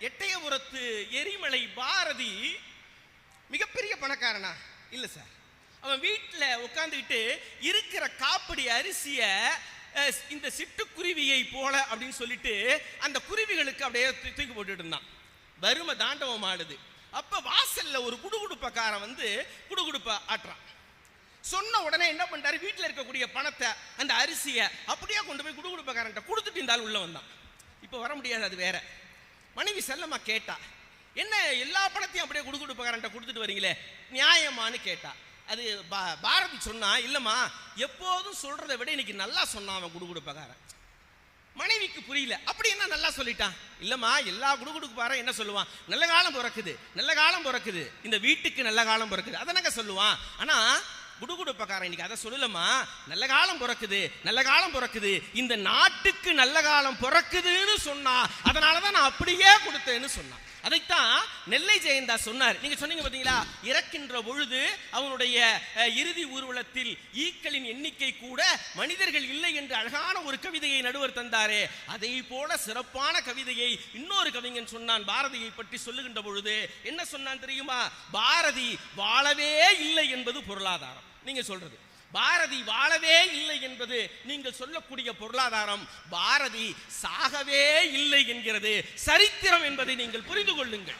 எட்டயபுரத்து எரிமலை பாரதி மிகப்பெரிய பணக்காரனா இல்ல சார். அவன் வீட்டில் உட்காந்துக்கிட்டு இருக்கிற காப்படி அரிசிய இந்த சிட்டுக்குருவியை போல அப்படின்னு சொல்லிட்டு அந்த குருவிகளுக்கு அப்படியே தூக்கி போட்டுட்டு இருந்தான். வறுமை தாண்டவம் ஆடுது. அப்ப வாசல்ல ஒரு குடுகுடுப்பக்காரன் வந்து குடுகுடுப்ப ஆட்டுறான். சொன்ன உடனே என்ன பண்றாரு, வீட்டில் இருக்கக்கூடிய பணத்தை அந்த அரிசியை அப்படியே கொண்டு போய் குடுகுடுப்பக்காரன்ட்ட கொடுத்துட்டு இருந்தாலும் உள்ள வந்தான். இப்ப வர முடியாது, அது வேற. மனைவி செல்லம்மா கேட்டா, என்ன எல்லா பணத்தையும் அப்படியே குடுகுடுப்பக்காரன்ட்ட கொடுத்துட்டு வரீங்களே, நியாயமானு கேட்டா. அது பாரதி சொன்னா, இல்லம்மா எப்போதும் சொல்றதை விட இன்னைக்கு நல்லா சொன்னான் அவன் குடுகுடுப்பக்காரன். மனைவிக்கு புரியல. அப்படி என்ன நல்லா சொல்லிட்டான்? இல்லம்மா எல்லா குடுகுடுப்பாரன் என்ன சொல்லுவான், நல்ல காலம் பிறக்குது நல்ல காலம் பிறக்குது, இந்த வீட்டுக்கு நல்ல காலம் பிறக்குது, அதனாங்க சொல்லுவான். ஆனா குடுகுடுப்பக்காரன் இன்னைக்கு அதை சொல்லலமா, நல்ல காலம் பிறக்குது நல்ல காலம் பிறக்குது, இந்த நாட்டுக்கு நல்ல காலம் பிறக்குதுன்னு சொன்னா, அதனாலதான் நான் அப்படியே கொடுத்தேன்னு சொன்னான். அதைத்தான் நெல்லை ஜெயந்தா சொன்னார். நீங்க சொன்னீங்க பாத்தீங்களா, இறக்கின்ற பொழுது அவனுடைய இறுதி ஊர்வலத்தில் ஈக்களின் எண்ணிக்கை கூட மனிதர்கள் இல்லை என்று அழகான ஒரு கவிதையை நடுவர் தந்தாரே, அதை போல சிறப்பான கவிதையை இன்னொரு கவிஞன் சொன்னான். பாரதியை பற்றி சொல்லுகின்ற பொழுது என்ன சொன்னான் தெரியுமா? பாரதி வாழவே இல்லை என்பது பொருளாதாரம். நீங்க சொல்றது பாரதி வாழவே இல்லை என்பது நீங்கள் சொல்லக்கூடிய பொருளாதாரம். பாரதி சாகவே இல்லை என்கிறது சரித்திரம் என்பதை நீங்கள் புரிந்து கொள்ளுங்கள்.